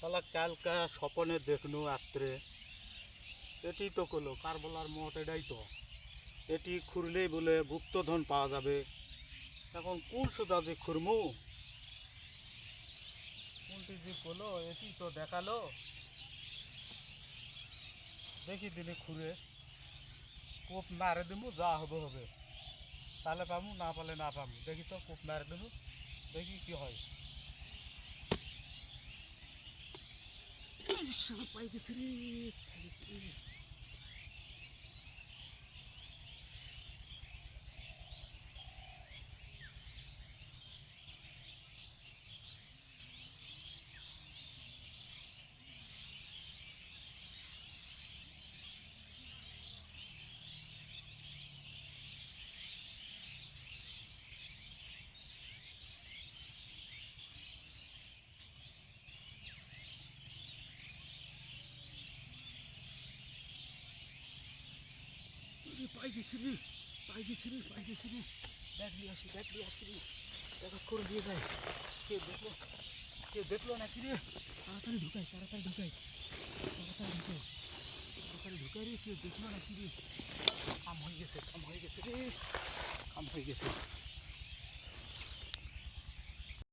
শালা কালকা স্বপনে দেখনু রাত্রে এটি তো কলো কার বলার মত এটাই তো এটি খুঁড়লেই বলে গুপ্তধন পাওয়া যাবে। এখন কোন সোজা যে খুঁড়মু কোনটি যে কলো এটি তো দেখালো। দেখি দিনে খুঁড়ে কোপ মারে দিমু যা হবে হবে, তাহলে পামু না পালে না পামু। দেখি তো কোপ মারে দিমু দেখি কি হয়। পাই গেছি রে, পাই গেছি রে। পাই গেছি রে, পাই গেছি রে, পাই গেছি রে। ব্যাগ নিয়ে আসি, ব্যাগ নিয়ে আসি রে, ব্যাগ করে দিয়ে যায়। কে দেখলো, কে দেখলো নাকি রে? তাড়াতাড়ি ঢুকাই, তাড়াতাড়ি ঢুকাই, তাড়াতাড়ি ঢুকাই, তাড়াতাড়ি ঢুকাই রে। কে দেখলো নাকি রে? কাম হয়ে গেছে, কাম হয়ে গেছে রে, কাম হয়ে গেছে।